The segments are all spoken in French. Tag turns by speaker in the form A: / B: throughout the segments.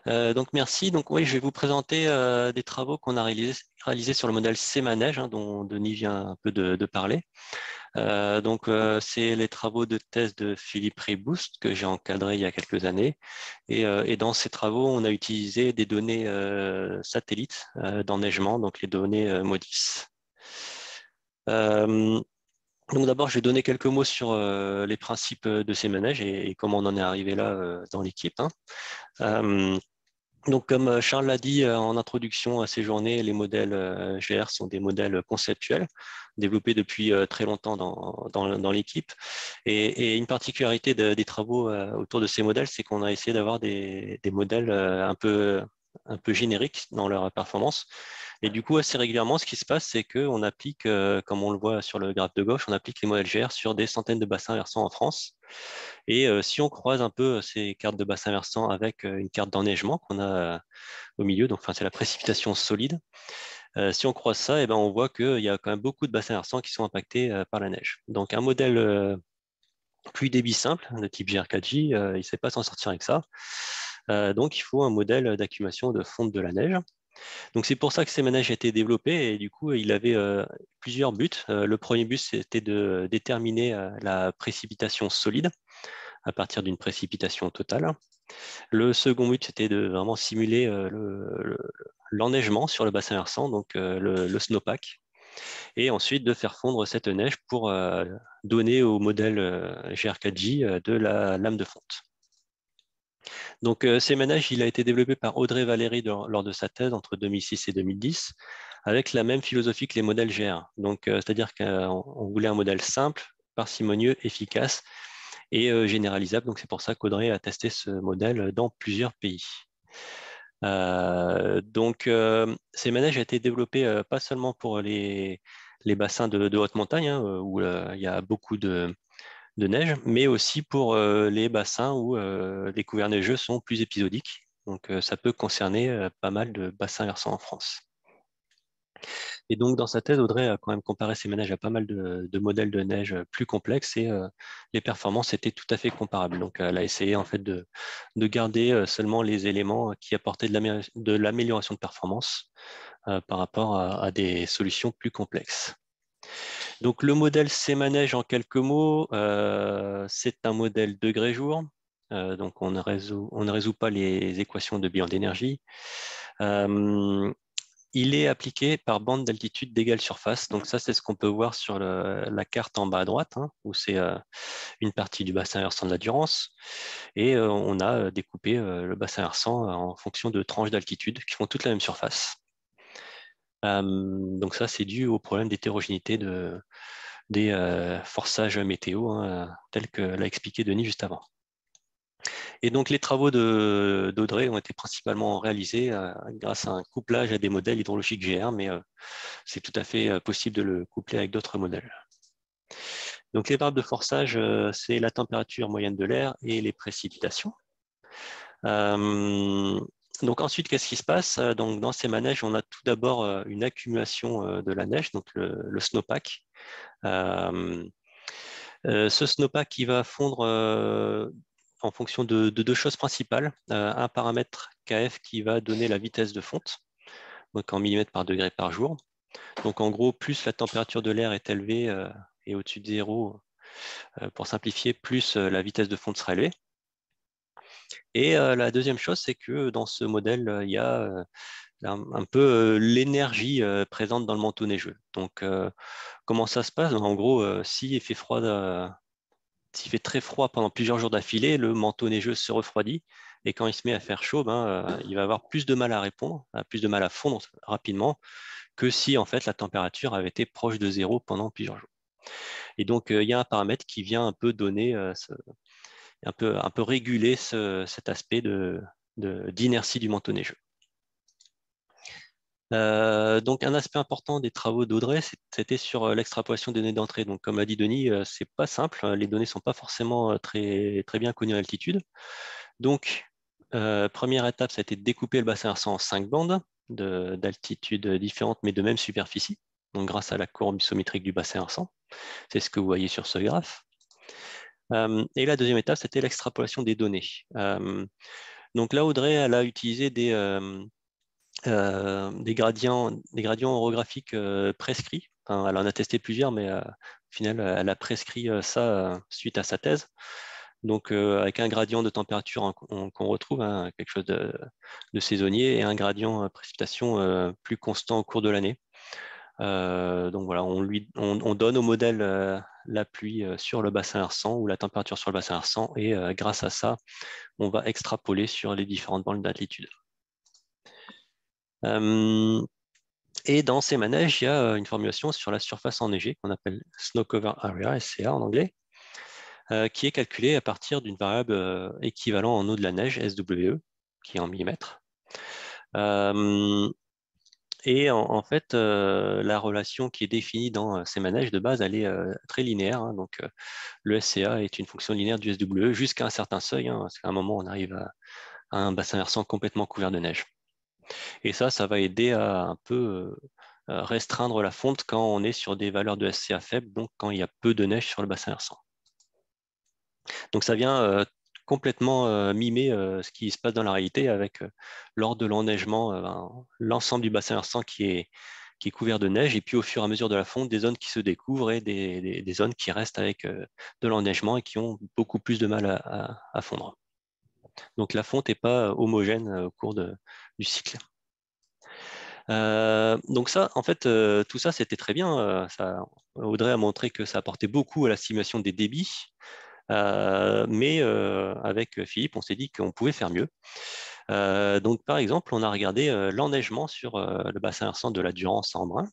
A: Donc merci. Donc oui, je vais vous présenter des travaux qu'on a réalisés sur le modèle CManège, dont Denis vient un peu de parler. C'est les travaux de thèse de Philippe Riboust que j'ai encadré il y a quelques années. Et dans ces travaux, on a utilisé des données satellites d'enneigement, donc les données MODIS. Donc d'abord, je vais donner quelques mots sur les principes de ces manèges et comment on en est arrivé là dans l'équipe. Donc, comme Charles l'a dit en introduction à ces journées, les modèles GR sont des modèles conceptuels développés depuis très longtemps dans l'équipe. Et une particularité des travaux autour de ces modèles, c'est qu'on a essayé d'avoir des modèles un peu génériques dans leur performance. Et du coup, assez régulièrement, ce qui se passe, c'est qu'on applique, comme on le voit sur le graphe de gauche, on applique les modèles GR sur des centaines de bassins versants en France. Et si on croise un peu ces cartes de bassins versants avec une carte d'enneigement qu'on a au milieu, donc c'est la précipitation solide, si on croise ça, on voit qu'il y a quand même beaucoup de bassins versants qui sont impactés par la neige. Donc un modèle pluie débit simple de type GR4J, il ne sait pas s'en sortir avec ça. Donc il faut un modèle d'accumulation de fonte de la neige. Donc c'est pour ça que ces manèges a été développé et du coup il avait plusieurs buts. Le premier but c'était de déterminer la précipitation solide à partir d'une précipitation totale. Le second but c'était de vraiment simuler l'enneigement sur le bassin versant, donc le snowpack, et ensuite de faire fondre cette neige pour donner au modèle GR4J de la lame de fonte. Donc, ces manèges, il a été développé par Audrey Valéry lors de sa thèse entre 2006 et 2010, avec la même philosophie que les modèles GR. Donc, c'est-à-dire qu'on voulait un modèle simple, parcimonieux, efficace et généralisable. Donc, c'est pour ça qu'Audrey a testé ce modèle dans plusieurs pays. Ces manèges ont été développés pas seulement pour les bassins de haute montagne, où il y a beaucoup de neige, mais aussi pour les bassins où les couverts neigeux sont plus épisodiques. Donc, ça peut concerner pas mal de bassins versants en France. Et donc, dans sa thèse, Audrey a quand même comparé ces manèges à pas mal de modèles de neige plus complexes et les performances étaient tout à fait comparables. Donc, elle a essayé en fait de garder seulement les éléments qui apportaient de l'amélioration de performance par rapport à des solutions plus complexes. Donc, le modèle C-Manège, en quelques mots, c'est un modèle degré-jour. Donc, on ne résout pas les équations de bilan d'énergie. Il est appliqué par bande d'altitude d'égale surface. Donc, ça, c'est ce qu'on peut voir sur la carte en bas à droite, où c'est une partie du bassin versant de la Durance. Et on a découpé le bassin versant en fonction de tranches d'altitude qui font toute la même surface. Donc, ça, c'est dû au problème d'hétérogénéité des forçages météo, tel que l'a expliqué Denis juste avant. Et donc les travaux d'Audrey ont été principalement réalisés grâce à un couplage à des modèles hydrologiques GR, mais c'est tout à fait possible de le coupler avec d'autres modèles. Donc les variables de forçage, c'est la température moyenne de l'air et les précipitations. Donc ensuite, qu'est-ce qui se passe? Donc dans ces manèges, on a tout d'abord une accumulation de la neige, donc le snowpack. Ce snowpack qui va fondre en fonction de deux choses principales. Un paramètre KF qui va donner la vitesse de fonte, donc en millimètres par degré par jour. Donc en gros, plus la température de l'air est élevée et au-dessus de zéro, pour simplifier, plus la vitesse de fonte sera élevée. Et la deuxième chose, c'est que dans ce modèle, il y a un peu l'énergie présente dans le manteau neigeux. Donc, comment ça se passe? En gros, s'il fait froid, s'il fait très froid pendant plusieurs jours d'affilée, le manteau neigeux se refroidit. Et quand il se met à faire chaud, il va avoir plus de mal à répondre, plus de mal à fondre rapidement que si en fait la température avait été proche de zéro pendant plusieurs jours. Et donc, il y a un paramètre qui vient un peu donner, un peu réguler cet aspect d'inertie du manteau neigeux. Donc, un aspect important des travaux d'Audrey, c'était sur l'extrapolation des données d'entrée. Donc, comme l'a dit Denis, c'est pas simple. Les données sont pas forcément très bien connues à altitude. Donc, première étape, ça a été de découper le bassin versant en 5 bandes d'altitudes différentes, mais de même superficie. Donc, grâce à la courbe isométrique du bassin versant. C'est ce que vous voyez sur ce graphe. Et la deuxième étape, c'était l'extrapolation des données. Donc là, Audrey, elle a utilisé des gradients orographiques prescrits. Enfin, elle en a testé plusieurs, mais au final, elle a prescrit ça suite à sa thèse. Donc, avec un gradient de température qu'on retrouve, hein, quelque chose de saisonnier, et un gradient précipitation plus constant au cours de l'année. Donc voilà, on donne au modèle la pluie sur le bassin versant ou la température sur le bassin versant, et grâce à ça, on va extrapoler sur les différentes bandes d'altitude. Et dans ces manèges, il y a une formulation sur la surface enneigée qu'on appelle Snow Cover Area, SCA en anglais, qui est calculée à partir d'une variable équivalent en eau de la neige, SWE, qui est en millimètres. Et en fait, la relation qui est définie dans ces manèges de base, elle est très linéaire. Hein. Donc, le SCA est une fonction linéaire du SWE jusqu'à un certain seuil, hein, parce qu'à un moment, on arrive à un bassin versant complètement couvert de neige. Et ça va aider à un peu restreindre la fonte quand on est sur des valeurs de SCA faibles, donc quand il y a peu de neige sur le bassin versant. Donc ça vient complètement mimer ce qui se passe dans la réalité avec, lors de l'enneigement, l'ensemble du bassin versant qui est couvert de neige, et puis au fur et à mesure de la fonte, des zones qui se découvrent et des zones qui restent avec de l'enneigement et qui ont beaucoup plus de mal à fondre. Donc la fonte n'est pas homogène au cours du cycle. Donc ça, en fait, tout ça, c'était très bien. Audrey a montré que ça apportait beaucoup à la simulation des débits, mais avec Philippe, on s'est dit qu'on pouvait faire mieux. Donc, par exemple, on a regardé l'enneigement sur le bassin versant de la Durance en brun,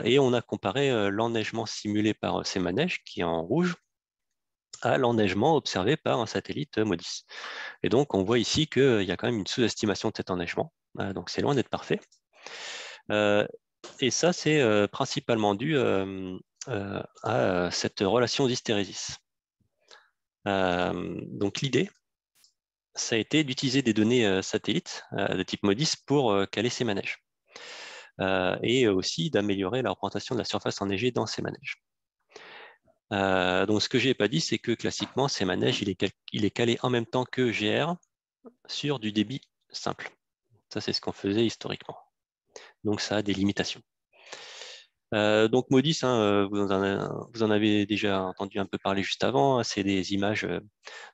A: et on a comparé l'enneigement simulé par ces manèges, qui est en rouge, à l'enneigement observé par un satellite MODIS. Et donc, on voit ici qu'il y a quand même une sous-estimation de cet enneigement. Donc, c'est loin d'être parfait. Et ça, c'est principalement dû à cette relation d'hystérésis. Donc l'idée, ça a été d'utiliser des données satellites de type MODIS pour caler ces manèges. Et aussi d'améliorer la représentation de la surface enneigée dans ces manèges. Donc ce que je n'ai pas dit, c'est que classiquement, ces manèges, il est calé en même temps que GR sur du débit simple. Ça, c'est ce qu'on faisait historiquement. Donc ça a des limitations. Donc MODIS, hein, vous en avez déjà entendu un peu parler juste avant, hein, c'est des images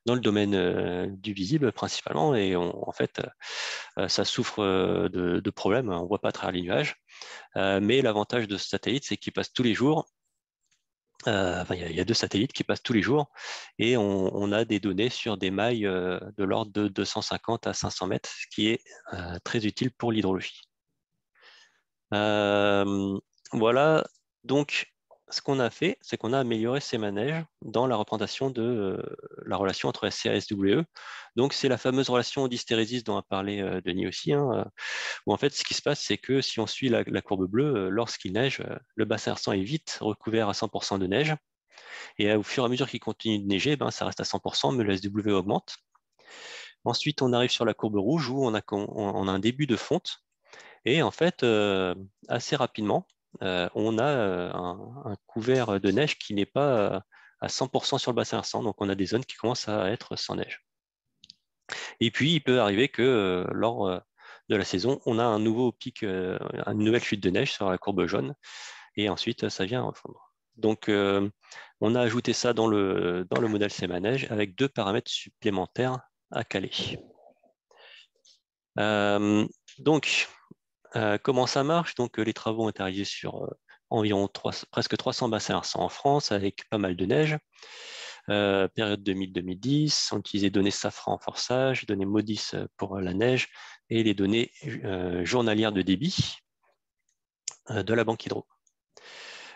A: dans le domaine du visible principalement, et en fait, ça souffre de problèmes, on ne voit pas à travers les nuages, mais l'avantage de ce satellite, c'est qu'il passe tous les jours. Enfin, il y a 2 satellites qui passent tous les jours, et on a des données sur des mailles de l'ordre de 250 à 500 mètres, ce qui est très utile pour l'hydrologie. Voilà, donc ce qu'on a fait, c'est qu'on a amélioré ces manèges dans la représentation de la relation entre SCA et SWE. Donc c'est la fameuse relation d'hystérésis dont a parlé Denis aussi, hein, où en fait ce qui se passe, c'est que si on suit la courbe bleue, lorsqu'il neige, le bassin versant est vite recouvert à 100% de neige, et au fur et à mesure qu'il continue de neiger, ben, ça reste à 100%, mais le SW augmente. Ensuite, on arrive sur la courbe rouge où on a un début de fonte, et en fait, assez rapidement, on a un couvert de neige qui n'est pas à 100% sur le bassin versant, donc on a des zones qui commencent à être sans neige. Et puis, il peut arriver que lors de la saison, on a un nouveau pic, une nouvelle chute de neige sur la courbe jaune, et ensuite, ça vient refondre. Donc, on a ajouté ça dans le modèle CManège avec 2 paramètres supplémentaires à caler. Donc, comment ça marche? Donc, les travaux ont été réalisés sur environ presque 300 bassins versants en France, avec pas mal de neige. Période 2000-2010, on utilisait données safran en forçage, données MODIS pour la neige, et les données journalières de débit de la banque hydro.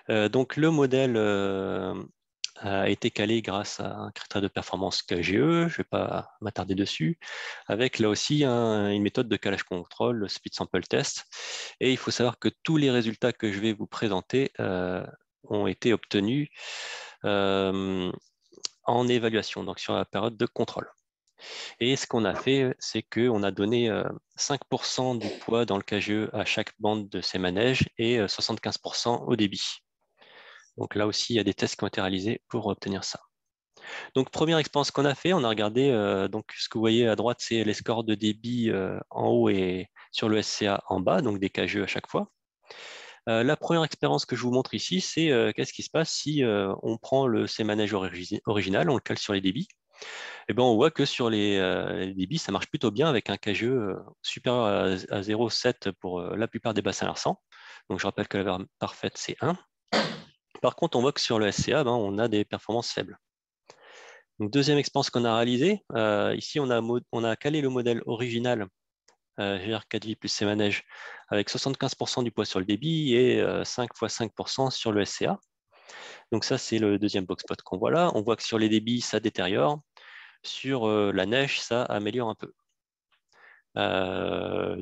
A: Donc, le modèle a été calé grâce à un critère de performance KGE, je ne vais pas m'attarder dessus, avec là aussi une méthode de calage contrôle, le speed sample test. Et il faut savoir que tous les résultats que je vais vous présenter ont été obtenus en évaluation, donc sur la période de contrôle. Et ce qu'on a fait, c'est qu'on a donné 5% du poids dans le KGE à chaque bande de ces manèges et 75% au débit. Donc là aussi, il y a des tests qui ont été réalisés pour obtenir ça. Donc, première expérience qu'on a fait, on a regardé, donc ce que vous voyez à droite, c'est les scores de débit en haut et sur le SCA en bas, donc des KGE à chaque fois. La première expérience que je vous montre ici, c'est qu'est-ce qui se passe si on prend le CManage original, on le cale sur les débits. Et ben, on voit que sur les débits, ça marche plutôt bien avec un KGE supérieur à 0,7 pour la plupart des bassins versants. Donc, je rappelle que la valeur parfaite, c'est 1. Par contre, on voit que sur le SCA, ben, on a des performances faibles. Donc, deuxième expérience qu'on a réalisée, ici, on a calé le modèle original GR4J plus CManage avec 75% du poids sur le débit et 5 x 5% sur le SCA. Donc ça, c'est le deuxième box plot qu'on voit là. On voit que sur les débits, ça détériore. Sur la neige, ça améliore un peu.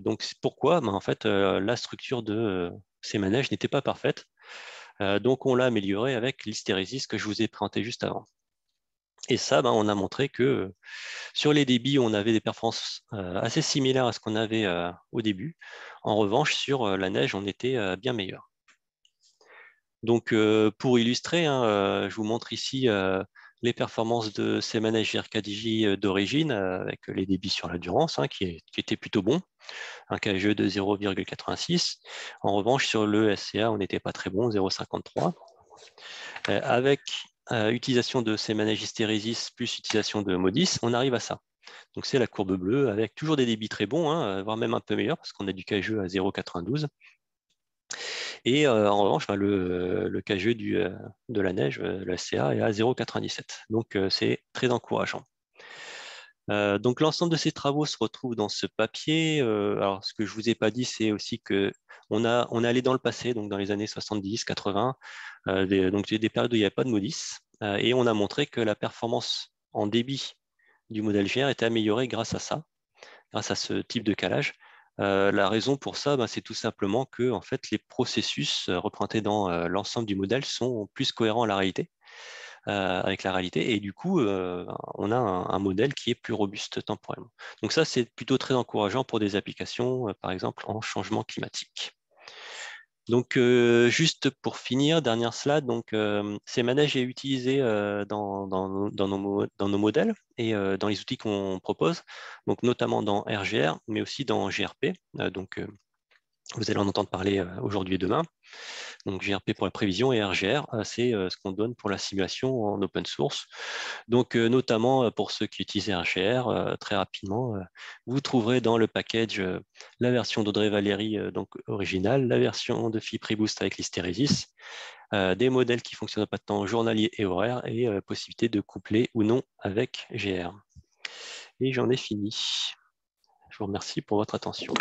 A: Donc pourquoi? En fait, la structure de ces manèges n'était pas parfaite. Donc on l'a amélioré avec l'hystérésis que je vous ai présenté juste avant. Et ça, on a montré que sur les débits, on avait des performances assez similaires à ce qu'on avait au début. En revanche, sur la neige, on était bien meilleur. Donc, pour illustrer, hein, je vous montre ici les performances de ces manèges GR4J d'origine avec les débits sur l'endurance hein, qui étaient plutôt bons, un KGE de 0,86. En revanche, sur le SCA, on n'était pas très bon, 0,53. Avec utilisation de ces manèges hystérésis plus utilisation de Modis, on arrive à ça. Donc, c'est la courbe bleue avec toujours des débits très bons, hein, voire même un peu meilleurs parce qu'on a du KGE à 0,92. Et en revanche, le KGE de la neige, le SCA, est à 0,97. Donc, c'est très encourageant. Donc, l'ensemble de ces travaux se retrouve dans ce papier. Alors, ce que je ne vous ai pas dit, c'est aussi qu'on est allé dans le passé, donc dans les années 70, 80, donc des périodes où il n'y avait pas de Modis, et on a montré que la performance en débit du modèle GR était améliorée grâce à ça, grâce à ce type de calage. La raison pour ça, c'est tout simplement que en fait, les processus représentés dans l'ensemble du modèle sont plus cohérents à la réalité, avec la réalité, et du coup, on a un modèle qui est plus robuste temporellement. Donc ça, c'est plutôt très encourageant pour des applications, par exemple en changement climatique. Donc, juste pour finir, dernière slide, donc, ces manèges est utilisé dans nos modèles et dans les outils qu'on propose, donc notamment dans RGR, mais aussi dans GRP. Donc, vous allez en entendre parler aujourd'hui et demain. Donc, GRP pour la prévision et RGR, c'est ce qu'on donne pour la simulation en open source. Donc, notamment pour ceux qui utilisent RGR, très rapidement, vous trouverez dans le package la version d'Audrey Valéry donc originale, la version de FiPriBoost avec l'hystérésis, des modèles qui fonctionnent pas de temps journalier et horaire et possibilité de coupler ou non avec GR. Et j'en ai fini. Je vous remercie pour votre attention.